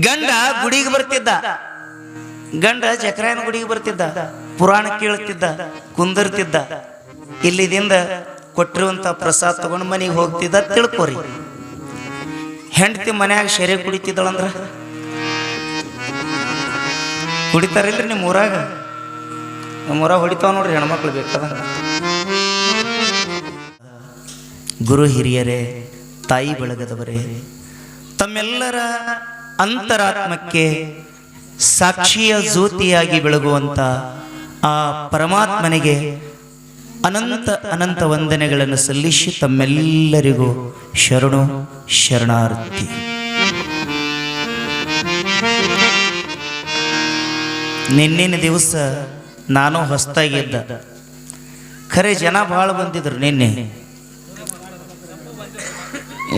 ಗಂಡ ಗುಡಿಗೆ ಬರ್ತಿದ್ದ, ಗಂಡ ಜಕರಾಯನ ಗುಡಿಗೆ ಬರ್ತಿದ್ದ, ಪುರಾಣ ಕೇಳ್ತಿದ್ದ, ಕುಂದರ್ತಿದ್ದ, ಇಲ್ಲಿದಿಂದ ಕೊಟ್ಟಿರುವಂತ ಪ್ರಸಾದ ತಗೊಂಡು ಮನೆಗೆ ಹೋಗ್ತಿದ್ದ ತಿಳ್ಕೊರಿ. ಹೆಂಡತಿ ಮನ್ಯಾಗ ಶೆರೆ ಕುಡಿತಿದ್ದಳಂದ್ರ ಕುಡಿತಾರಿಲ್ರಿ ನಿಮ್ಮ ಊರಾಗ? ನಮ್ಮ ಊರಾಗ ಹೊಡಿತಾವ ನೋಡ್ರಿ ಹೆಣ್ಮಕ್ಳು ಬೇಕಾದ. ಗುರು ಹಿರಿಯರೇ, ತಾಯಿ ಬೆಳಗದವರೇ, ತಮ್ಮೆಲ್ಲರ ಅಂತರಾತ್ಮಕ್ಕೆ ಸಾಕ್ಷಿಯ ಜ್ಯೋತಿಯಾಗಿ ಬೆಳಗುವಂತ ಆ ಪರಮಾತ್ಮನಿಗೆ ಅನಂತ ಅನಂತ ವಂದನೆಗಳನ್ನು ಸಲ್ಲಿಸಿ ತಮ್ಮೆಲ್ಲರಿಗೂ ಶರಣು ಶರಣಾರ್ಥಿ. ನಿನ್ನಿನ ದಿವಸ ನಾನು ಹೊಸ್ತಾಗಿದ್ದ, ಖರೆ ಜನ ಭಾಳ ಬಂದಿದ್ರು ನಿನ್ನೆ.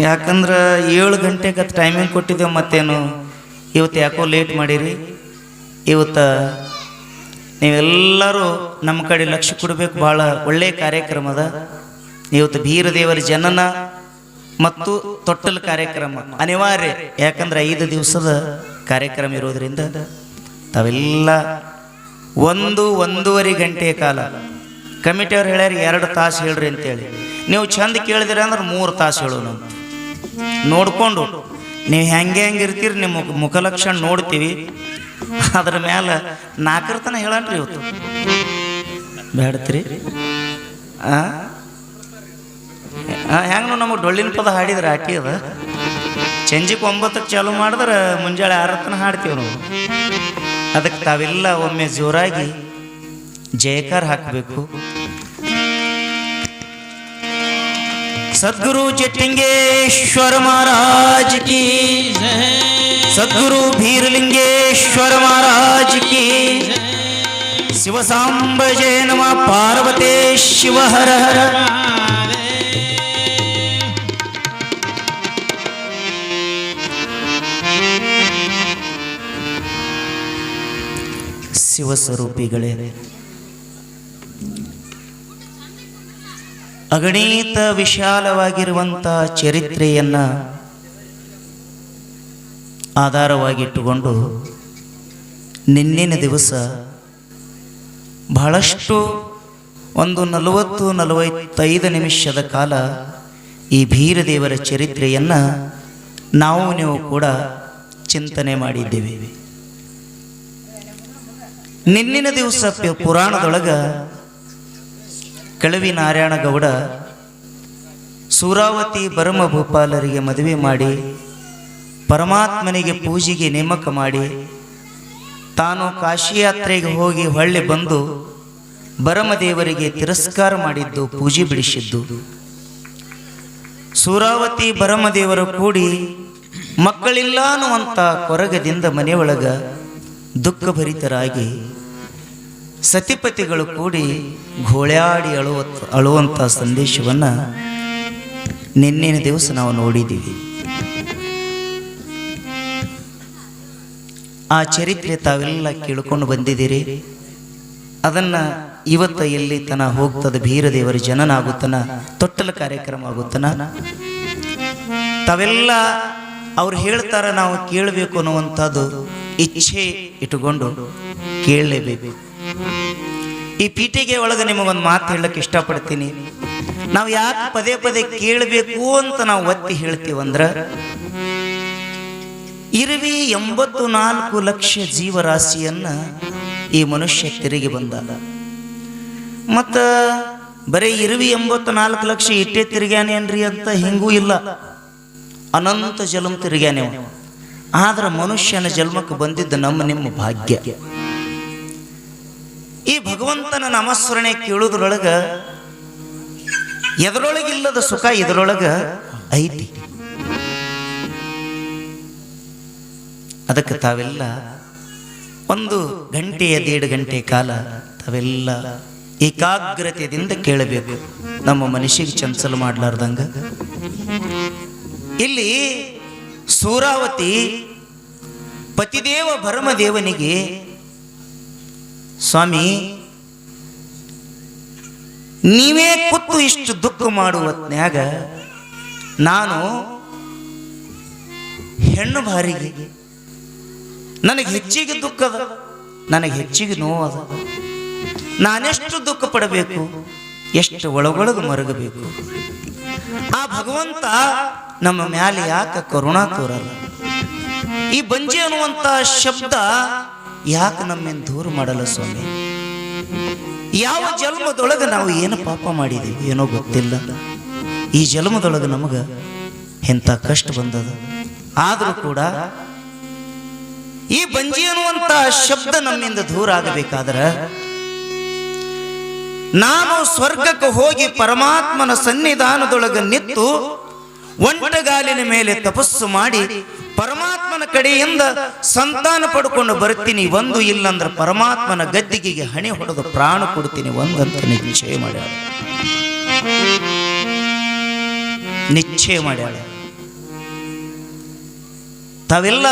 ಯಾಕಂದ್ರೆ 7 ಗಂಟೆಗೆ ಟೈಮಿಂಗ್ ಕೊಟ್ಟಿದ್ದೇವೆ. ಮತ್ತೇನು ಇವತ್ತು ಯಾಕೋ ಲೇಟ್ ಮಾಡಿರಿ. ಇವತ್ತು ನೀವೆಲ್ಲರೂ ನಮ್ಮ ಕಡೆ ಲಕ್ಷ್ಯ ಕೊಡಬೇಕು. ಭಾಳ ಒಳ್ಳೆಯ ಕಾರ್ಯಕ್ರಮದ ಇವತ್ತು ಬೀರದೇವರ ಜನನ ಮತ್ತು ತೊಟ್ಟಲು ಕಾರ್ಯಕ್ರಮ ಅನಿವಾರ್ಯ. ಯಾಕಂದ್ರೆ 5 ದಿವಸದ ಕಾರ್ಯಕ್ರಮ ಇರೋದ್ರಿಂದ ತಾವೆಲ್ಲ 1-1.5 ಗಂಟೆಯ ಕಾಲ ಕಮಿಟಿಯವ್ರು ಹೇಳ್ಯಾರ 2 ತಾಸು ಹೇಳ್ರಿ ಅಂತೇಳಿ. ನೀವು ಚಂದ ಕೇಳಿದಿರ ಅಂದ್ರೆ 3 ತಾಸು ಹೇಳೋಣ. ನೋಡ್ಕೊಂಡು ನೀವು ಹೆಂಗಿರ್ತೀರಿ, ನಿಮ್ಮ ಮುಖಲಕ್ಷಣ ನೋಡ್ತೀವಿ. ಅದ್ರ ಮ್ಯಾಲ 4 ತನ ಹೇಳನ್ರಿ ಇವತ್ತು ಬೇಡತ್ರಿ. ಹೆಂಗ ನಮಗೆ ಡೊಳ್ಳಿನ ಪದ ಹಾಡಿದ್ರೆ ಹಾಕಿ ಅದ ಸಂಜೆಗೆ 9ಕ್ಕೆ ಚಾಲು ಮಾಡಿದ್ರೆ ಮುಂಜಾನೆ 6 ತನ ಹಾಡ್ತೀವಿ ನಾವು. ಅದಕ್ಕೆ ತಾವೆಲ್ಲ ಒಮ್ಮೆ ಜೋರಾಗಿ ಜಯಕಾರ ಹಾಕಬೇಕು. सद्गुरु चिट्टिंगेश्वर महाराज की जय, सद्गुरु भीरलिंगेश्वर महाराज की, शिव सांब जय नमः पार्वते शिव हर हर. ಶಿವ ಸ್ವರೂಪಿಗಳೇ, ಅಗಣಿತ ವಿಶಾಲವಾಗಿರುವಂಥ ಚರಿತ್ರೆಯನ್ನ ಆಧಾರವಾಗಿಟ್ಟುಕೊಂಡು ನಿನ್ನಿನ ದಿವಸ ಬಹಳಷ್ಟು ಒಂದು 40-45 ನಿಮಿಷದ ಕಾಲ ಈ ಬೀರದೇವರ ಚರಿತ್ರೆಯನ್ನ ನಾವು ನೀವು ಕೂಡ ಚಿಂತನೆ ಮಾಡಿದ್ದೇವೆ. ನಿನ್ನಿನ ದಿವಸ ಪುರಾಣದೊಳಗ ಕಳವಿ ನಾರಾಯಣ ಗೌಡ ಸೂರಾವತಿ ಬರಮ ಭೂಪಾಲರಿಗೆ ಮದುವೆ ಮಾಡಿ ಪರಮಾತ್ಮನಿಗೆ ಪೂಜೆಗೆ ನೇಮಕ ಮಾಡಿ ತಾನು ಕಾಶಿ ಯಾತ್ರೆಗೆ ಹೋಗಿ ಹೊಳ್ಳಿ ಬಂದು ಬರಮದೇವರಿಗೆ ತಿರಸ್ಕಾರ ಮಾಡಿದ್ದು, ಪೂಜೆ ಬಿಡಿಸಿದ್ದು. ಸೂರಾವತಿ ಬರಮದೇವರು ಕೂಡಿ ಮಕ್ಕಳಿಲ್ಲ ಅನ್ನುವಂಥ ಕೊರಗದಿಂದ ಮನೆಯೊಳಗ ದುಃಖಭರಿತರಾಗಿ ಸತಿಪತಿಗಳು ಕೂಡಿ ಘೋಳ್ಯಾಡಿ ಅಳುವಂಥ ಸಂದೇಶವನ್ನು ನಿನ್ನಿನ ದಿವಸ ನಾವು ನೋಡಿದ್ದೀವಿ. ಆ ಚರಿತ್ರೆ ತಾವೆಲ್ಲ ಕೇಳಿಕೊಂಡು ಬಂದಿದ್ದೀರಿ. ಅದನ್ನು ಇವತ್ತ ಎಲ್ಲಿ ತನ ಹೋಗ್ತದ, ಬೀರದೇವರ ಜನನ ಆಗುತ್ತನ, ತೊಟ್ಟಲ ಕಾರ್ಯಕ್ರಮ ಆಗುತ್ತನ, ತಾವೆಲ್ಲ ಅವ್ರು ಹೇಳ್ತಾರ ನಾವು ಕೇಳಬೇಕು ಅನ್ನುವಂಥದ್ದು ಇಚ್ಛೆ ಇಟ್ಟುಕೊಂಡು ಕೇಳಲೇಬೇಕು. ಈ ಪೀಠಿಗೆ ಒಳಗೆ ನಿಮಗೊಂದು ಮಾತು ಹೇಳಕ್ಕೆ ಇಷ್ಟಪಡ್ತೀನಿ. ನಾವು ಯಾಕೆ ಪದೇ ಪದೇ ಕೇಳಬೇಕು ಅಂತ ನಾವು ಒತ್ತಿ ಹೇಳ್ತೀವಂದ್ರೆ, ಇರುವಿ 84 ಲಕ್ಷ ಜೀವರಾಶಿಯನ್ನ ಈ ಮನುಷ್ಯ ತಿರುಗಿ ಬಂದಾಗ, ಮತ್ತ ಬರೀ ಇರುವಿ 84 ಲಕ್ಷ ಇಟ್ಟೇ ತಿರುಗ್ಯಾನೇನ್ರಿ ಅಂತ ಹಿಂಗೂ ಇಲ್ಲ, ಅನಂತ ಜನ್ಮ ತಿರುಗ್ಯಾನೆ. ಆದ್ರೆ ಮನುಷ್ಯನ ಜನ್ಮಕ್ಕೆ ಬಂದಿದ್ದ ನಿಮ್ಮ ಭಾಗ್ಯ. ಈ ಭಗವಂತನ ನಾಮಸ್ಮರಣೆ ಕೇಳುವುದ್ರೊಳಗ ಎದರೊಳಗಿಲ್ಲದ ಸುಖ ಇದರೊಳಗ ಐತಿ. ಅದಕ್ಕೆ ತಾವೆಲ್ಲ 1 ಗಂಟೆ 1.5 ಗಂಟೆ ಕಾಲ ತಾವೆಲ್ಲ ಏಕಾಗ್ರತೆಯಿಂದ ಕೇಳಬೇಕು, ನಮ್ಮ ಮನಸ್ಸಿಗೆ ಚಂಚಲ ಮಾಡಲಾರ್ದಂಗ. ಇಲ್ಲಿ ಸೂರಾವತಿ ಪತಿದೇವ ಭರಮದೇವನಿಗೆ, ಸ್ವಾಮಿ ನೀವೇ ಕೂತು ಇಷ್ಟು ದುಃಖ ಮಾಡುವತ್ನ್ಯಾಗ ನಾನು ಹೆಣ್ಣು ಬಾರಿಗೆ ನನಗೆ ಹೆಚ್ಚಿಗೆ ದುಃಖ ಅದ, ನನಗೆ ಹೆಚ್ಚಿಗೆ ನೋವದ. ನಾನೆಷ್ಟು ದುಃಖ ಪಡಬೇಕು, ಎಷ್ಟು ಒಳಗೊಳಗೆ ಮರಗಬೇಕು. ಆ ಭಗವಂತ ನಮ್ಮ ಮ್ಯಾಲೆ ಯಾಕೆ ಕರುಣಾ ತೋರಲ್ಲ? ಈ ಬಂಜೆ ಅನ್ನುವಂತ ಶಬ್ದ ಯಾಕೆ ನಮ್ಮಿಂದ ದೂರ ಮಾಡಲ್ಲ ಸ್ವಾಮಿ? ಯಾವ ಜನ್ಮದೊಳಗೆ ನಾವು ಏನು ಪಾಪ ಮಾಡಿದೀವಿ ಏನೋ ಗೊತ್ತಿಲ್ಲ. ಈ ಜನ್ಮದೊಳಗೆ ನಮಗ ಎಂಥ ಕಷ್ಟ ಬಂದದ. ಆದರೂ ಕೂಡ ಈ ಬಂಜಿ ಅನ್ನುವಂತ ಶಬ್ದ ನಮ್ಮಿಂದ ದೂರ ಆಗಬೇಕಾದ್ರೆ ನಾನು ಸ್ವರ್ಗಕ್ಕೆ ಹೋಗಿ ಪರಮಾತ್ಮನ ಸನ್ನಿಧಾನದೊಳಗೆ ನಿಂತು ಒಂಟಗಾಲಿನ ಮೇಲೆ ತಪಸ್ಸು ಮಾಡಿ ಪರಮಾತ್ಮನ ಕಡೆಯಿಂದ ಸಂತಾನ ಪಡ್ಕೊಂಡು ಬರ್ತೀನಿ. ಒಂದು ಇಲ್ಲಂದ್ರೆ ಪರಮಾತ್ಮನ ಗದ್ದಿಗೆಗೆ ಹಣೆ ಹೊಡೆದು ಪ್ರಾಣ ಕೊಡ್ತೀನಿ ಒಂದಂತ ನಿಶ್ಚಯ ಮಾಡ್ಯಾಳ. ನಿಶ್ಚಯ ಮಾಡ್ಯಾಳ. ತಾವೆಲ್ಲ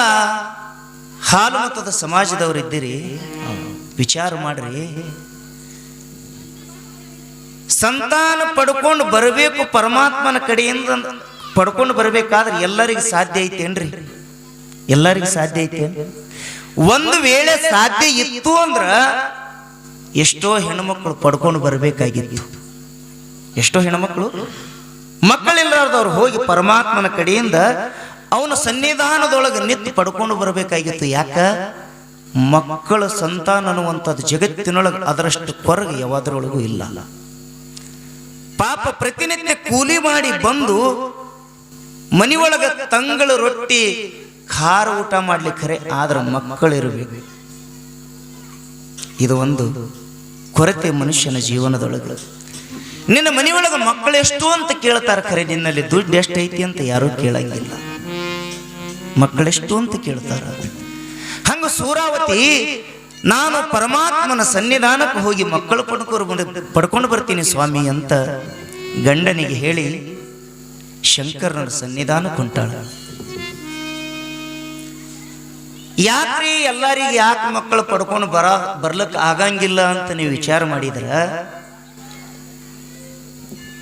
ಹಾಲು ಮತದ ಸಮಾಜದವರಿದ್ದೀರಿ, ವಿಚಾರ ಮಾಡ್ರಿ. ಸಂತಾನ ಪಡ್ಕೊಂಡು ಬರಬೇಕು ಪರಮಾತ್ಮನ ಕಡೆಯಿಂದ ಪಡ್ಕೊಂಡು ಬರಬೇಕಾದ್ರೆ ಎಲ್ಲರಿಗೂ ಸಾಧ್ಯ ಐತೇನ್ರಿ? ಎಲ್ಲರಿಗೂ ಸಾಧ್ಯ ಐತೆ? ಒಂದು ವೇಳೆ ಸಾಧ್ಯ ಇತ್ತು ಅಂದ್ರ ಎಷ್ಟೋ ಹೆಣ್ಮಕ್ಳು ಪಡ್ಕೊಂಡು ಬರಬೇಕಾಗಿತ್ತು. ಎಷ್ಟೋ ಹೆಣ್ಮಕ್ಳು ಮಕ್ಕಳಿಲ್ಲದವ್ರು ಹೋಗಿ ಪರಮಾತ್ಮನ ಕಡೆಯಿಂದ ಅವನ ಸನ್ನಿಧಾನದೊಳಗೆ ನಿಂತು ಪಡ್ಕೊಂಡು ಬರಬೇಕಾಗಿತ್ತು. ಯಾಕ? ಮಕ್ಕಳ ಸಂತಾನ ಅನ್ನುವಂಥದ್ದು ಜಗತ್ತಿನೊಳಗೆ ಅದರಷ್ಟು ಕೊರಗು ಯಾವಾದ್ರೊಳಗೂ ಇಲ್ಲ. ಪಾಪ ಪ್ರತಿನಿತ್ಯ ಕೂಲಿ ಮಾಡಿ ಬಂದು ಮನೆಯೊಳಗ ತಂಗಳು ರೊಟ್ಟಿ ಖಾರ ಊಟ ಮಾಡ್ಲಿಕ್ಕೆ ಆದ್ರೆ ಮಕ್ಕಳಿರಬೇಕು. ಇದು ಒಂದು ಕೊರತೆ ಮನುಷ್ಯನ ಜೀವನದೊಳಗೆ. ನಿನ್ನ ಮನೆಯೊಳಗೆ ಮಕ್ಕಳು ಎಷ್ಟು ಅಂತ ಕೇಳ್ತಾರೆ, ಖರೆ ನಿನ್ನಲ್ಲಿ ದುಡ್ಡು ಎಷ್ಟೈತಿ ಅಂತ ಯಾರೂ ಕೇಳಂಗಿಲ್ಲ. ಮಕ್ಕಳೆಷ್ಟು ಅಂತ ಕೇಳ್ತಾರ. ಹಂಗ ಸೂರಾವತಿ ನಾನು ಪರಮಾತ್ಮನ ಸನ್ನಿಧಾನಕ್ಕೆ ಹೋಗಿ ಮಕ್ಕಳು ಪಡ್ಕೊಂಡು ಬರ್ತೀನಿ ಸ್ವಾಮಿ ಅಂತ ಗಂಡನಿಗೆ ಹೇಳಿ ಶಂಕರನ ಸನ್ನಿಧಾನಕ್ಕೆ ಹೊಂಟಾಳ. ಯಾಕ್ರಿ ಎಲ್ಲರಿಗೆ ಯಾಕೆ ಮಕ್ಕಳು ಪಡ್ಕೊಂಡು ಬರ್ಲಕ್ ಆಗಂಗಿಲ್ಲ ಅಂತ ನೀವು ವಿಚಾರ ಮಾಡಿದ್ರ,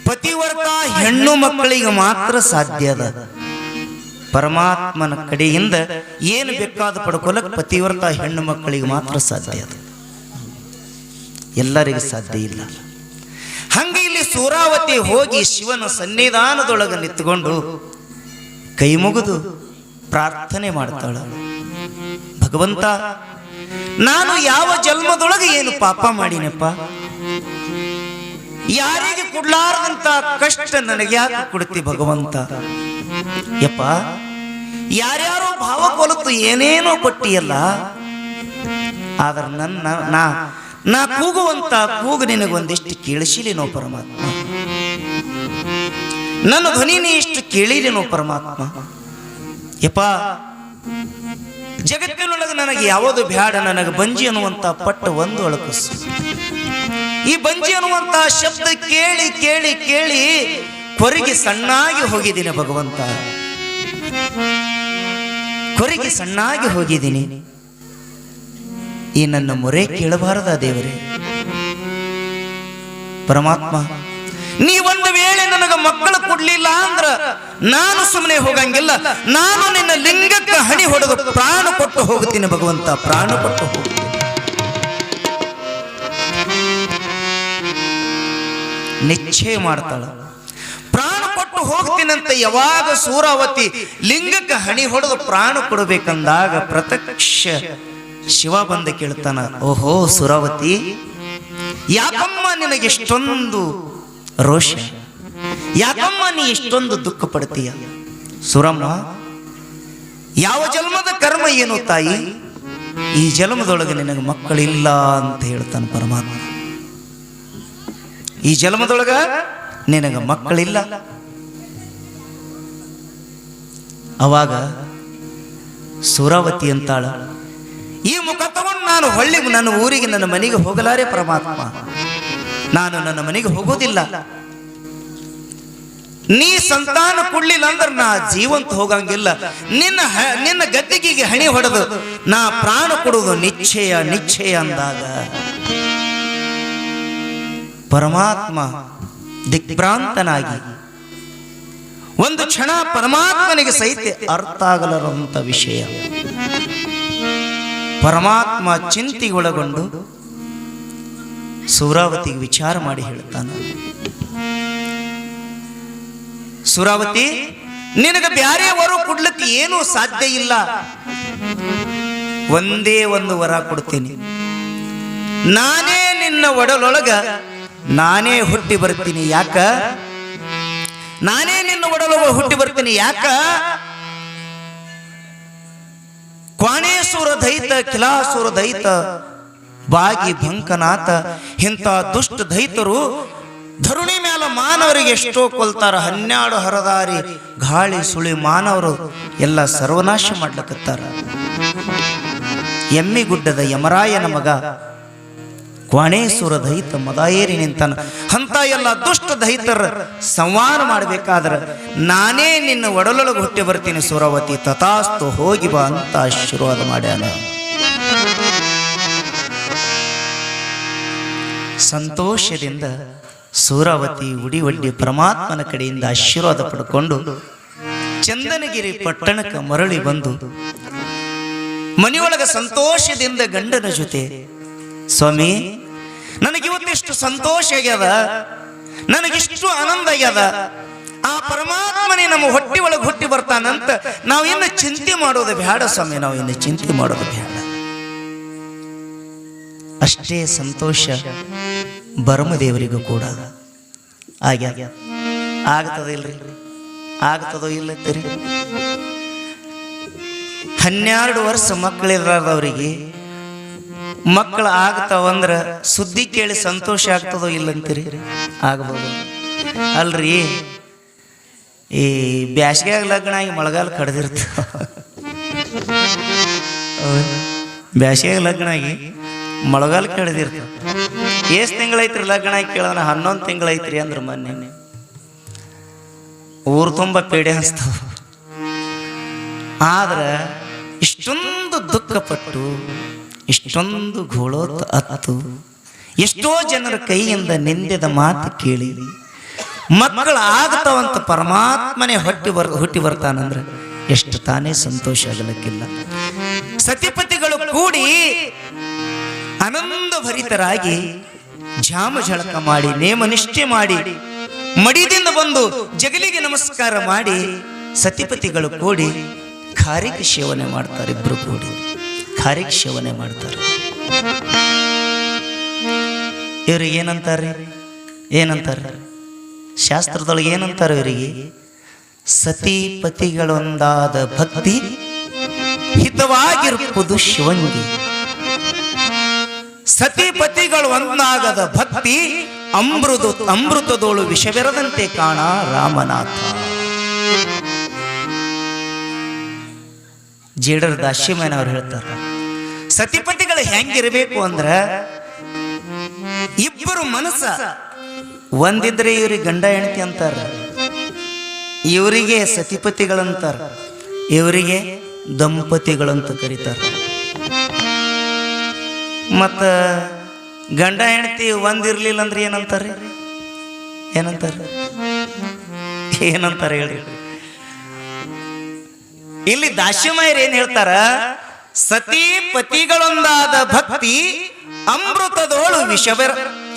ಪತಿವರ್ತ ಹೆಣ್ಣು ಮಕ್ಕಳಿಗೆ ಮಾತ್ರ ಸಾಧ್ಯ ಅದ. ಪರಮಾತ್ಮನ ಕಡೆಯಿಂದ ಏನು ಬೇಕಾದ ಪಡ್ಕೊಲಕ್ ಪತಿವರ್ತ ಹೆಣ್ಣು ಮಕ್ಕಳಿಗೆ ಮಾತ್ರ ಸಾಧ್ಯ ಅದ, ಎಲ್ಲರಿಗೂ ಸಾಧ್ಯ ಇಲ್ಲ. ಹಂಗ ಇಲ್ಲಿ ಸೂರಾವತಿ ಹೋಗಿ ಶಿವನ ಸನ್ನಿಧಾನದೊಳಗೆ ನಿಂತುಕೊಂಡು ಕೈ ಮುಗಿದು ಪ್ರಾರ್ಥನೆ ಮಾಡ್ತಾಳ. ಭಗವಂತ, ನಾನು ಯಾವ ಜನ್ಮದೊಳಗೆ ಏನು ಪಾಪ ಮಾಡಿನಪ್ಪ? ಯಾರಿಗೆ ಕೊಡ್ಲಾರದಂತ ಕಷ್ಟ ನನಗೆ ಯಾಕೆ ಕೊಡ್ತಿ ಭಗವಂತ? ಯಪ್ಪ, ಯಾರ್ಯಾರೋ ಭಾವ ಕೊಲತ್ತು ಏನೇನೋ ಕೊಟ್ಟಿಯಲ್ಲ, ಆದ್ರೆ ನಾ ಕೂಗುವಂತ ಕೂಗು ನಿನಗೊಂದಿಷ್ಟು ಕೇಳಿಸಿಲೇನೋ ಪರಮಾತ್ಮ. ನನ್ನ ಧ್ವನಿನೇ ಇಷ್ಟು ಕೇಳಿಲೇನೋ ಪರಮಾತ್ಮ. ಯಪ್ಪ, ಜಗತ್ತಿನೊಳಗೆ ನನಗೆ ಯಾವುದು ಬ್ಯಾಡ, ನನಗೆ ಬಂಜಿ ಅನ್ನುವಂತ ಪಟ್ಟ ಒಂದು ಅಳಕಸು. ಈ ಬಂಜಿ ಅನ್ನುವಂತ ಶಬ್ದ ಕೇಳಿ ಕೇಳಿ ಕೇಳಿ ಕೊರಗಿ ಸಣ್ಣಾಗಿ ಹೋಗಿದ್ದೀನಿ ಭಗವಂತ, ಕೊರಗಿ ಸಣ್ಣಾಗಿ ಹೋಗಿದ್ದೀನಿ. ಈ ನನ್ನ ಮೊರೆ ಕೇಳಬಾರದ ದೇವರೇ ಪರಮಾತ್ಮ. ನೀ ಒಂದು ವೇಳೆ ನನಗೆ ಮಕ್ಕಳು ಕೊಡ್ಲಿಲ್ಲ ಅಂದ್ರ ನಾನು ಸುಮ್ಮನೆ ಹೋಗಂಗಿಲ್ಲ. ನಾನು ನಿನ್ನ ಲಿಂಗಕ್ಕೆ ಹಣಿ ಹೊಡೆದು ಪ್ರಾಣ ಕೊಟ್ಟು ಹೋಗುತ್ತೀನಿ ಭಗವಂತ, ಪ್ರಾಣ ಕೊಟ್ಟು ಹೋಗ್ತೀನಿ. ನಿಶ್ಚಯ ಮಾಡ್ತಾಳ, ಪ್ರಾಣ ಕೊಟ್ಟು ಹೋಗ್ತೀನಂತ. ಯಾವಾಗ ಸೂರಾವತಿ ಲಿಂಗಕ್ಕೆ ಹಣಿ ಹೊಡೆದು ಪ್ರಾಣ ಕೊಡಬೇಕಂದಾಗ ಪ್ರತ್ಯಕ್ಷ ಶಿವ ಬಂದ ಕೇಳ್ತಾನ, ಓಹೋ ಸೂರಾವತಿ, ಯಾಕಮ್ಮ ನಿನಗೆಷ್ಟೊಂದು ರೋಷ? ಯಾಕಮ್ಮ ನೀ ಎಷ್ಟೊಂದು ದುಃಖ ಪಡ್ತೀಯ? ಸುರಮ್ಮ, ಯಾವ ಜನ್ಮದ ಕರ್ಮ ಏನು ತಾಯಿ? ಈ ಜನ್ಮದೊಳಗೆ ನಿನಗೆ ಮಕ್ಕಳಿಲ್ಲ ಅಂತ ಹೇಳ್ತಾನೆ ಪರಮಾತ್ಮ. ಈ ಜನ್ಮದೊಳಗ ನಿನಗೆ ಮಕ್ಕಳಿಲ್ಲ. ಅವಾಗ ಸೂರಾವತಿ ಅಂತಾಳ, ಈ ಮುಖ ತಗೊಂಡು ನಾನು ಹೊಳ್ಳಿ ನನ್ನ ಊರಿಗೆ ನನ್ನ ಮನೆಗೆ ಹೋಗಲಾರೆ ಪರಮಾತ್ಮ, ನಾನು ನನ್ನ ಮನೆಗೆ ಹೋಗೋದಿಲ್ಲ. ನೀ ಸಂತಾನ ಕೊಡ್ಲಿಲ್ಲ ಅಂದ್ರೆ ನಾ ಜೀವಂತ ಹೋಗಂಗಿಲ್ಲ. ನಿನ್ನ ಗದ್ದಿಗೆಗೆ ಹಣಿ ಹೊಡೆದು ನಾ ಪ್ರಾಣ ಕೊಡುವುದು ನಿಶ್ಚಯ ನಿಶ್ಚಯ ಅಂದಾಗ ಪರಮಾತ್ಮ ದಿಗ್ಭ್ರಾಂತನಾಗಿ ಒಂದು ಕ್ಷಣ ಪರಮಾತ್ಮನಿಗೆ ಸಹಿತ ಅರ್ಥ ಆಗಲಾರಂತ ವಿಷಯ ಪರಮಾತ್ಮ ಚಿಂತೆಗೊಳಗೊಂಡು ಸೂರಾವತಿಗೆ ವಿಚಾರ ಮಾಡಿ ಹೇಳ್ತಾನೆ, ಸೂರಾವತಿ, ನಿನಗೆ ಬ್ಯಾರೆ ವರ ಕೊಡ್ಲಿಕ್ಕೆ ಏನೂ ಸಾಧ್ಯ ಇಲ್ಲ. ಒಂದೇ ಒಂದು ವರ ಕೊಡ್ತೀನಿ. ನಾನೇ ನಿನ್ನ ಒಡಲೊಳಗ ನಾನೇ ಹುಟ್ಟಿ ಬರ್ತೀನಿ. ಯಾಕ? ನಾನೇ ನಿನ್ನ ಒಡಲೊಳಗ ಹುಟ್ಟಿ ಬರ್ತೀನಿ. ಯಾಕ? ಕ್ವಾಣೇಶ್ವರ ದೈತ, ಕಿಲಾಸುರ ದೈತ, ಬಾಗಿ ಭಂಕನಾಥ ಇಂಥ ದುಷ್ಟ ದೈತರು ಧರುಣಿ ಮ್ಯಾಲ ಮಾನವರಿಗೆ ಎಷ್ಟೋ ಕೊಲ್ತಾರ. 12 ಹರದಾರಿ ಗಾಳಿ ಸುಳಿ ಮಾನವರು ಎಲ್ಲ ಸರ್ವನಾಶ ಮಾಡ್ಲಕತ್ತಾರ. ಎಮ್ಮಿಗುಡ್ಡದ ಯಮರಾಯನ ಮಗ ಕ್ವಾಣೇಶ್ವರ ದೈತ ಮದ ಏರಿ ನಿಂತಾನ. ಅಂತ ಎಲ್ಲ ದುಷ್ಟ ದೈತರ ಸಂಹಾರ ಮಾಡಬೇಕಾದ್ರೆ ನಾನೇ ನಿನ್ನ ಒಡಲೊಳಗೆ ಹುಟ್ಟಿ ಬರ್ತೀನಿ ಸೂರಾವತಿ, ತಥಾಸ್ತು, ಹೋಗಿ ಬಾ ಅಂತ ಆಶೀರ್ವಾದ ಮಾಡ್ಯಾನ. ಸಂತೋಷದಿಂದ ಸೂರಾವತಿ ಉಡಿ ಒಡ್ಡಿ ಪರಮಾತ್ಮನ ಕಡೆಯಿಂದ ಆಶೀರ್ವಾದ ಪಡ್ಕೊಂಡು ಚಂದನಗಿರಿ ಪಟ್ಟಣಕ್ಕೆ ಮರಳಿ ಬಂದು ಮನೆಯೊಳಗ ಸಂತೋಷದಿಂದ ಗಂಡನ ಜೊತೆ, ಸ್ವಾಮಿ, ನನಗಿವತ್ತಿಷ್ಟು ಸಂತೋಷ ಆಗ್ಯದ, ನನಗಿಷ್ಟು ಆನಂದ ಆಗ್ಯದ. ಆ ಪರಮಾತ್ಮನೇ ನಮ್ಮ ಹೊಟ್ಟಿ ಒಳಗೆ ಹುಟ್ಟಿ ಬರ್ತಾನಂತ ನಾವು ಇನ್ನು ಚಿಂತೆ ಮಾಡೋದು ಬೇಡ ಸ್ವಾಮಿ, ನಾವು ಇನ್ನು ಚಿಂತೆ ಮಾಡೋದು ಬೇಡ. ಅಷ್ಟೇ ಸಂತೋಷ ಬರಮದೇವರಿಗೂ ಕೂಡ ಆಗ್ಯಾದ. ಆಗ್ತದ ಇಲ್ರಿ? ಆಗ್ತದೋ ಇಲ್ಲತ್ತೀರಿ? 12 ವರ್ಷ ಮಕ್ಕಳಿರೋದವರಿಗೆ ಮಕ್ಕಳು ಆಗ್ತಾವಂದ್ರ ಸುದ್ದಿ ಕೇಳಿ ಸಂತೋಷ ಆಗ್ತದೋ ಇಲ್ಲಂತೀರಿ? ಆಗ್ಬೋದು ಅಲ್ರಿ. ಈ ಬ್ಯಾಸಿಗೆಯಾಗ ಲಗ್ನ ಆಗಿ ಮಳೆಗಾಲ ಕಡ್ದಿರ್ತಾವ. ಬ್ಯಾಸಿಗೆಯಾಗ ಲಗ್ನ ಆಗಿ ಮಳೆಗಾಲ ಕಡ್ದಿರ್ತಾವ. ಎಷ್ಟು ತಿಂಗಳೈತ್ರಿ ಲಗ್ನ ಆಗಿ ಕೇಳೋಣ? 11 ತಿಂಗಳೈತ್ರಿ ಅಂದ್ರೆ ಮೊನ್ನೆ ಊರು ತುಂಬ ಪೇಡೆ ಹಚ್ತಾವ. ಆದ್ರೆ ಇಷ್ಟೊಂದು ದುಃಖಪಟ್ಟು ಇಷ್ಟೊಂದು ಗೋಳೋತ್ ಅತ್ತು ಎಷ್ಟೋ ಜನರ ಕೈಯಿಂದ ನಿಂದೆದ ಮಾತು ಕೇಳಿ ಮಕ್ಕಳು ಆಗ್ತಾವಂತ ಪರಮಾತ್ಮನೇ ಹುಟ್ಟಿ ಬರ್ತಾನಂದ್ರೆ ಎಷ್ಟು ತಾನೇ ಸಂತೋಷ ಆಗಲಿಕ್ಕಿಲ್ಲ. ಸತಿಪತಿಗಳು ಕೂಡಿ ಆನಂದ ಭರಿತರಾಗಿ ಜಾಮ ಜಳಕ ಮಾಡಿ ನೇಮನಿಷ್ಠೆ ಮಾಡಿ ಮಡಿದಿಂದ ಬಂದು ಜಗಲಿಗೆ ನಮಸ್ಕಾರ ಮಾಡಿ ಸತಿಪತಿಗಳು ಕೂಡಿ ಖಾರಿಕ ಸೇವನೆ ಮಾಡ್ತಾರೆ. ಇಬ್ರು ಕೂಡಿ ಖಾರಿಕ ಸೇವನೆ ಮಾಡ್ತಾರೆ. ಇವ್ರಿಗೆ ಏನಂತಾರೆ? ಶಾಸ್ತ್ರದೊಳಗೆ ಏನಂತಾರೆ ಇವರಿಗೆ? ಸತಿಪತಿಗಳೊಂದಾದ ಭಕ್ತಿ ಹಿತವಾಗಿರುವುದು ಶಿವಂಗಿ. ಸತಿಪತಿಗಳು ಒಂದಾಗದ ಭಕ್ತಿ ಅಮೃತದೋಳು ವಿಷವೆರದಂತೆ ಕಾಣ ರಾಮನಾಥ. ಜೇಡರ ದಾಶಿಮಯ್ಯನವ್ರು ಹೇಳ್ತಾರೆ, ಸತಿಪತಿಗಳು ಹೆಂಗಿರಬೇಕು ಅಂದ್ರ ಇಬ್ಬರು ಮನಸ್ಸ ಒಂದಿದ್ರೆ ಇವ್ರಿಗೆ ಗಂಡ ಹೆಂಡತಿ ಅಂತಾರ, ಇವರಿಗೆ ಸತಿಪತಿಗಳಂತಾರ, ಇವರಿಗೆ ದಂಪತಿಗಳಂತ ಕರೀತಾರ. ಮತ್ತ ಗಂಡ ಹೆಂಡತಿ ಒಂದಿರ್ಲಿಲ್ಲ ಅಂದ್ರೆ ಏನಂತಾರೆ? ಹೇಳ್ರಿ. ಇಲ್ಲಿ ದಾಶಿಮಯ್ಯರು ಏನ್ ಹೇಳ್ತಾರ? ಸತಿಪತಿಗಳೊಂದಾದ ಭಕ್ತಿ ಅಮೃತದೋಳು ವಿಷವೆರ,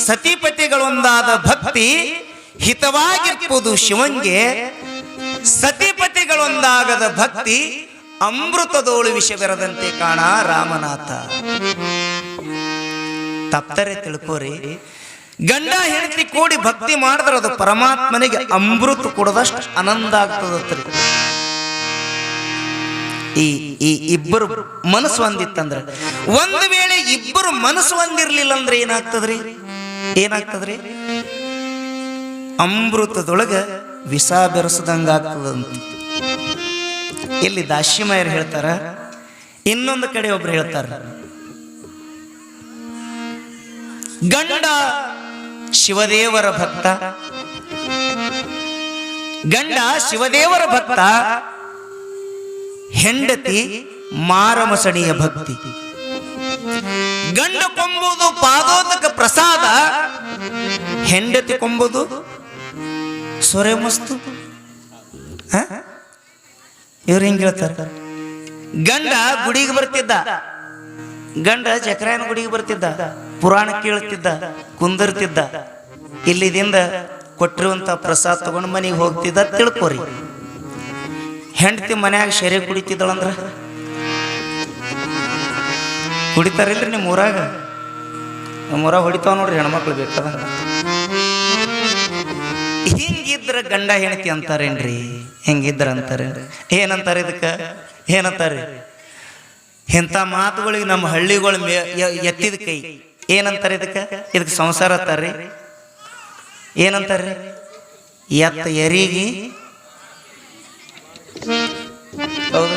ಸತಿಪತಿಗಳೊಂದಾದ ಭಕ್ತಿ ಹಿತವಾಗಿರ್ಬೋದು ಶಿವಂಗೆ, ಸತಿಪತಿಗಳೊಂದಾಗದ ಭಕ್ತಿ ಅಮೃತದೋಳು ವಿಷವೆರದಂತೆ ಕಾಣ ರಾಮನಾಥ. ತಪ್ಪರೆ ತಿಳ್ಕೋರಿ, ಗಂಡ ಹೆಂಡತಿ ಕೂಡಿ ಭಕ್ತಿ ಮಾಡಿದ್ರೆ ಅದು ಪರಮಾತ್ಮನಿಗೆ ಅಮೃತ ಕೊಡದಷ್ಟು ಆನಂದ ಆಗ್ತದತ್ರಿ. ಈ ಇಬ್ಬರು ಮನಸ್ಸು ಒಂದಿತ್ತಂದ್ರೆ, ಒಂದು ವೇಳೆ ಇಬ್ಬರು ಮನಸ್ಸು ಒಂದಿರ್ಲಿಲ್ಲ ಅಂದ್ರೆ ಏನಾಗ್ತದ್ರಿ? ಅಮೃತದೊಳಗ ವಿಷ ಬೆರೆಸದಂಗ ಆಗ್ತದಂತ. ಇಲ್ಲಿ ದಾಶಿಮಯ್ಯರು ಹೇಳ್ತಾರ. ಇನ್ನೊಂದು ಕಡೆ ಒಬ್ರು ಹೇಳ್ತಾರ, ಗಂಡ ಶಿವದೇವರ ಭಕ್ತ, ಹೆಂಡತಿ ಮಾರಮಸಣಿಯ ಭಕ್ತಿ. ಗಂಡ ಕೊಂಬುದು ಪಾದೋದಕ ಪ್ರಸಾದ, ಹೆಂಡತಿ ಕೊಂಬುದು ಸೊರೆ ಮಸ್ತು. ಇವ್ರು ಹೆಂಗ್ ಹೇಳ್ತಾರ? ಗಂಡ ಗುಡಿಗೆ ಬರ್ತಿದ್ದ, ಗಂಡ ಜಕರಾಯನ ಗುಡಿಗೆ ಬರ್ತಿದ್ದ, ಪುರಾಣ ಕೇಳ್ತಿದ್ದ, ಕುಂದಿರ್ತಿದ್ದ. ಇಲ್ಲಿದಿಂದ ಕೊಟ್ಟಿರುವಂಥ ಪ್ರಸಾದ ತಗೊಂಡು ಮನೆಗೆ ಹೋಗ್ತಿದ್ದ ತಿಳ್ಕೊರಿ. ಹೆಂಡತಿ ಮನ್ಯಾಗ ಶರೀರ ಕುಡಿತಿದ್ದಳಂದ್ರ ಕುಡಿತಾರಿಲ್ರಿ ನಿಮ್ಮ ಊರಾಗ? ನಮ್ಮ ಊರಾಗ ಹೊಡಿತಾವ ನೋಡ್ರಿ ಹೆಣ್ಮಕ್ಳು ಬೇಕಾದಂಗ. ಹಿಂಗಿದ್ರ ಗಂಡ ಹೆಂಡತಿ ಅಂತಾರೇನ್ರಿ? ಹೆಂಗಿದ್ರ ಅಂತಾರೇನ್ರಿ? ಏನಂತಾರೆ ಇದಕ್ಕೆ? ಏನಂತಾರೆ? ಇಂಥ ಮಾತುಗಳಿಗೆ ನಮ್ಮ ಹಳ್ಳಿಗಳು ಎತ್ತಿದ ಕೈ. ಏನಂತಾರೆ ಇದಕ್ಕೆ ಸಂಸಾರ ಅಂತಾರ್ರಿ. ಏನಂತಾರ್ರಿ? ಎತ್ತ ಎರಿಗೆ. ಹೌದು,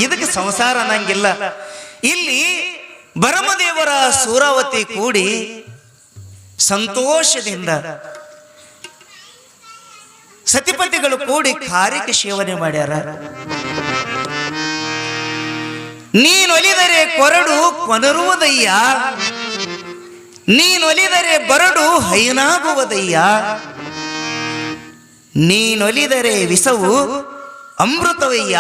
ಇದಕ್ಕೆ ಸಂಸಾರ ಅನ್ನಂಗಿಲ್ಲ. ಇಲ್ಲಿ ಭರಮದೇವರ ಸೂರಾವತಿ ಕೂಡಿ ಸಂತೋಷದಿಂದ ಸತಿಪತಿಗಳು ಕೂಡಿ ಕಾರಿಕೆ ಸೇವನೆ ಮಾಡ್ಯಾರ. ನೀನೊಲಿದರೆ ಕೊರಡು ಕೊನರುವುದಯ್ಯ, ನೀನೊಲಿದರೆ ಬರಡು ಹೈನಾಗುವುದಯ್ಯ, ನೀನೊಲಿದರೆ ವಿಷವು ಅಮೃತವಯ್ಯ,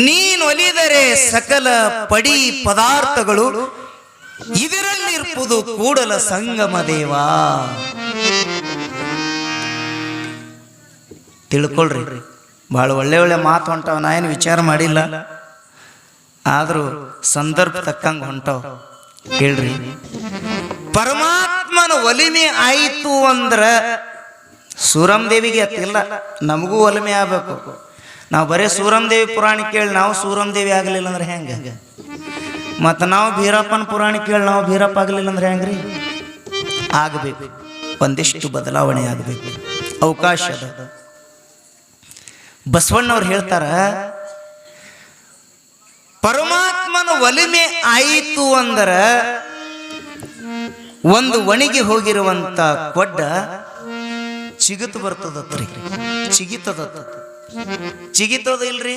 ನೀನೊಲಿದರೆ ಸಕಲ ಪಡಿ ಪದಾರ್ಥಗಳು ಇದರಲ್ಲಿರ್ಪುದು ಕೂಡಲ ಸಂಗಮ ದೇವ. ತಿಳ್ಕೊಳ್ರಿ, ಬಹಳ ಒಳ್ಳೆ ಒಳ್ಳೆ ಮಾತು ಹೊಂಟಾವ. ನಾ ಏನು ವಿಚಾರ ಮಾಡಿಲ್ಲ, ಆದರೂ ಸಂದರ್ಭ ತಕ್ಕಂಗೆ ಹೊಂಟಾವ. ಕೇಳ್ರಿ, ಪರಮಾತ್ಮನ ಒಲಿಮೆ ಆಯಿತು ಅಂದ್ರ ಸೂರಮ್ ದೇವಿಗೆ ಅತ್ತಿಲ್ಲ, ನಮಗೂ ಒಲಿಮೆ ಆಗ್ಬೇಕು. ನಾವು ಬರೀ ಸೂರಮ್ ದೇವಿ ಪುರಾಣ ಕೇಳಿ ನಾವು ಸೂರಮ್ ದೇವಿ ಆಗಲಿಲ್ಲ ಅಂದ್ರೆ ಹೆಂಗೆ? ಮತ್ತು ನಾವು ಭೀರಪ್ಪನ ಪುರಾಣ ಕೇಳಿ ನಾವು ಭೀರಪ್ಪ ಆಗಲಿಲ್ಲ ಅಂದ್ರೆ ಹೆಂಗ್ರಿ? ಆಗಬೇಕು, ಒಂದಿಷ್ಟು ಬದಲಾವಣೆ ಆಗಬೇಕು, ಅವಕಾಶ ಅದ. ಬಸವಣ್ಣವ್ರು ಹೇಳ್ತಾರ, ಪರಮಾತ್ಮನ ಒಲಿಮೆ ಆಯಿತು ಅಂದ್ರ ಒಂದು ಒಣಗಿ ಹೋಗಿರುವಂತ ಕೊಡ್ಡ ಚಿಗುತ್ತು ಬರ್ತದತ್ರಿ. ಚಿಗಿತದ ಇಲ್ರಿ?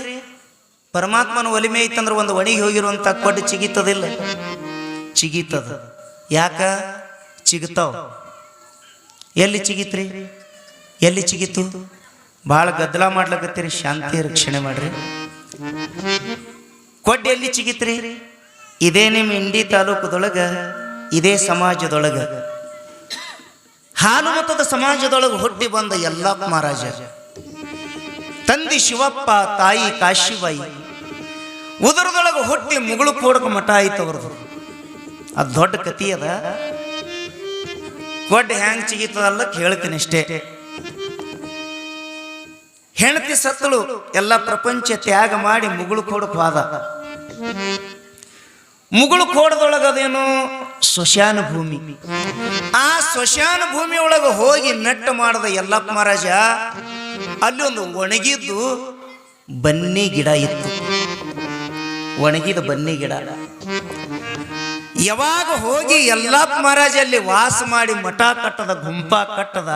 ಪರಮಾತ್ಮನ ಒಲಿಮೆ ಐತಂದ್ರ ಒಂದು ಒಣಗಿ ಹೋಗಿರುವಂತ ಕೊಡ್ಡ ಚಿಗಿತದಿಲ್ಲ? ಚಿಗಿತದ. ಯಾಕ ಚಿಗುತ್ತಾವ? ಎಲ್ಲಿ ಚಿಗಿತ್ರಿ? ಎಲ್ಲಿ ಚಿಗಿತು? ಭಾಳ ಗದ್ದಲ ಮಾಡ್ಲಕತ್ತೀರಿ, ಶಾಂತಿ ರಕ್ಷಣೆ ಮಾಡ್ರಿ. ಕೊಡ್ಡ ಎಲ್ಲಿ ಚಿಗಿತ್ರಿ? ಇದೇ ನಿಮ್ಮ ಇಂಡಿ ತಾಲೂಕದೊಳಗ, ಇದೇ ಸಮಾಜದೊಳಗ, ಹಾನುಮತದ ಸಮಾಜದೊಳಗೆ ಹುಟ್ಟಿ ಬಂದ ಯಲ್ಲಪ್ಪ ಮಹಾರಾಜ, ತಂದೆ ಶಿವಪ್ಪ, ತಾಯಿ ಕಾಶಿಬಾಯಿ, ಉದರದೊಳಗೆ ಹುಟ್ಟಿ ಮುಗುಳು ಕೋಡಕ ಮಠ ಆಯ್ತು ಅವ್ರದ್ದು. ಅದು ದೊಡ್ಡ ಕತಿ ಅದ. ಕೊಡ್ಡ ಹ್ಯಾಂಗ್ ಚಿಗಿತದಲ್ಲ ಹೇಳ್ತೀನಿ ಅಷ್ಟೇ. ಹೆಂಡತಿ ಸತ್ತಳು, ಎಲ್ಲ ಪ್ರಪಂಚ ತ್ಯಾಗ ಮಾಡಿ ಮುಗುಳು ಕೋಡಕ್ಕೆ ಹೋದ. ಮುಗುಳು ಕೋಡದೊಳಗದೇನು ಶ್ಮಶಾನ ಭೂಮಿ. ಆ ಶ್ಮಶಾನ ಭೂಮಿ ಒಳಗೆ ಹೋಗಿ ನೆಟ್ಟ ಮಾಡದ ಯಲ್ಲಪ್ಪ ಮಹಾರಾಜ, ಅಲ್ಲಿ ಒಂದು ಒಣಗಿದ್ದು ಬನ್ನಿ ಗಿಡ ಇತ್ತು. ಒಣಗಿದ ಬನ್ನಿ ಗಿಡ. ಯಾವಾಗ ಹೋಗಿ ಯಲ್ಲಪ್ಪ ಮಹಾರಾಜ ಅಲ್ಲಿ ವಾಸ ಮಾಡಿ ಮಠ ಕಟ್ಟದ, ಗುಂಪ ಕಟ್ಟದ,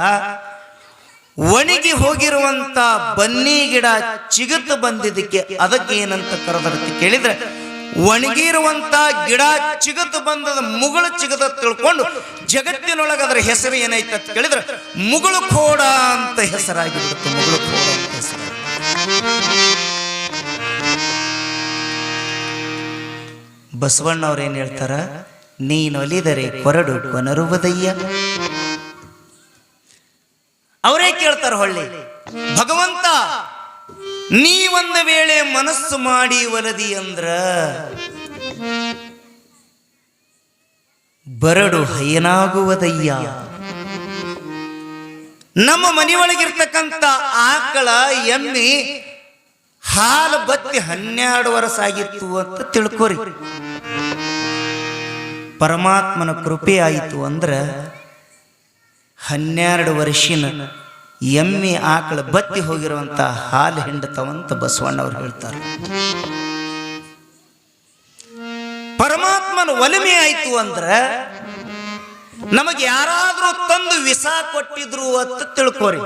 ಒಣಗಿ ಹೋಗಿರುವಂತ ಬನ್ನಿ ಗಿಡ ಚಿಗುತ್ತು ಬಂದಿದ್ದಕ್ಕೆ ಅದಕ್ಕೆ ಏನಂತ ಕರೆದರ್ತಿ ಕೇಳಿದ್ರೆ, ಒಣಗಿರುವಂತ ಗಿಡ ಚಿಗುತ್ತು ಬಂದದ, ಮುಗುಳು ಚಿಗುದ ತಿಳ್ಕೊಂಡು ಜಗತ್ತಿನೊಳಗೆ ಅದರ ಹೆಸರು ಏನಾಯ್ತು ಅಂತ ಕೇಳಿದ್ರೆ ಮುಗುಳು ಕೋಡ ಅಂತ ಹೆಸರಾಗಿಬಿಡುತ್ತೆ. ಮುಗುಳು ಕೋಡ ಅಂತ ಹೆಸರು. ಬಸವಣ್ಣವ್ರು ಏನ್ ಹೇಳ್ತಾರ? ನೀನೊಲಿದರೆ ಕೊರಡು ಕೊನರುವುದಯ್ಯ. ಅವರೇ ಕೇಳ್ತಾರ ಹೊಳ್ಳಿ, ಭಗವಂತ ನೀವೊಂದು ವೇಳೆ ಮನಸ್ಸು ಮಾಡಿ ಒಲದಿ ಅಂದ್ರ ಬರಡು ಹೈನಾಗುವುದಯ್ಯ. ನಮ್ಮ ಮನೆಯೊಳಗಿರ್ತಕ್ಕಂಥ ಆಕಳ, ಎಮ್ಮೆ ಹಾಲು ಬತ್ತಿ 12 ವರ್ಷ ಆಗಿತ್ತು ಅಂತ ತಿಳ್ಕೊರಿ. ಪರಮಾತ್ಮನ ಕೃಪೆ ಆಯಿತು ಅಂದ್ರ 12 ವರ್ಷಿನ ಎಮ್ಮೆ ಆಕಳ ಬತ್ತಿ ಹೋಗಿರುವಂತ ಹಾಲು ಹಿಂಡತವಂತ ಬಸವಣ್ಣವ್ರು ಹೇಳ್ತಾರೆ. ಪರಮಾತ್ಮನ ಒಲಿಮೆ ಆಯಿತು ಅಂದ್ರ ನಮಗೆ ಯಾರಾದ್ರೂ ತಂದು ವಿಷ ಕೊಟ್ಟಿದ್ರು ಅಂತ ತಿಳ್ಕೋರಿ.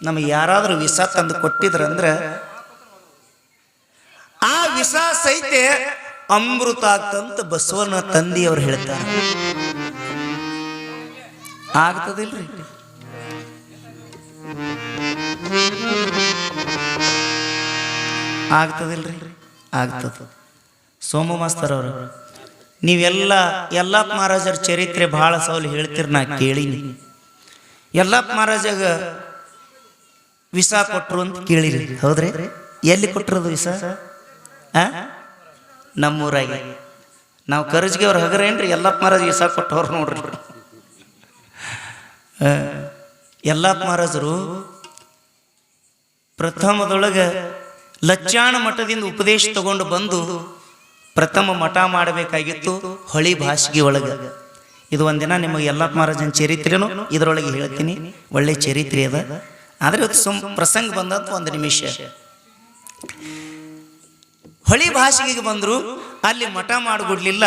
ನಮಗೆ ಯಾರಾದ್ರೂ ವಿಷ ತಂದು ಕೊಟ್ಟಿದ್ರಂದ್ರ ಆ ವಿಷ ಸಹಿತ ಅಮೃತ ಆಗ್ತಂತ ಬಸವನ ತಂದೆಯವ್ರು ಹೇಳ್ತಾರೆ. ಆಗ್ತದಿಲ್ರಿ? ಆಗ್ತದಿಲ್ರಿ? ಆಗ್ತದ. ಸೋಮ ಮಾಸ್ತರ್ ಅವರು ನೀವೆಲ್ಲ ಯಲ್ಲಪ್ಪ ಮಹಾರಾಜರ ಚರಿತ್ರೆ ಭಾಳ ಸೌಲು ಹೇಳ್ತೀರಿ, ನಾ ಕೇಳೀನಿ. ಯಲ್ಲಪ್ಪ ಮಹಾರಾಜಾಗ ವಿಸ ಕೊಟ್ಟರು ಅಂತ ಕೇಳಿರಿ, ಹೌದ್ರಿ? ಎಲ್ಲಿ ಕೊಟ್ಟರದು ವಿಸ? ನಮ್ಮೂರಾಗಿ. ನಾವು ಕರ್ಜಿಗೆ ಅವ್ರು ಹಗರೇನ್ರಿ ಯಲ್ಲಪ್ಪ ಮಹಾರಾಜ ವಿಸ ಕೊಟ್ಟವ್ರು ನೋಡ್ರಿ. ಯಲ್ಲಪ್ಪ ಮಹಾರಾಜರು ಪ್ರಥಮದೊಳಗೆ ಲಚ್ಚಾಣ ಮಠದಿಂದ ಉಪದೇಶ ತಗೊಂಡು ಬಂದು ಪ್ರಥಮ ಮಠ ಮಾಡಬೇಕಾಗಿತ್ತು ಹೊಳಿ ಭಾಷೆಗೆ ಒಳಗೆ. ಇದು ಒಂದಿನ ನಿಮಗೆ ಯಲ್ಲಪ್ಪ ಮಹಾರಾಜನ ಚರಿತ್ರೆನೂ ಇದರೊಳಗೆ ಹೇಳ್ತೀನಿ, ಒಳ್ಳೆ ಚರಿತ್ರೆ ಅದ. ಆದರೆ ಇವತ್ತು ಪ್ರಸಂಗ ಬಂದಂತ ಒಂದು ನಿಮಿಷ. ಹೊಳಿ ಭಾಷೆಗೆ ಬಂದರು, ಅಲ್ಲಿ ಮಠ ಮಾಡಿಬಿಡ್ಲಿಲ್ಲ.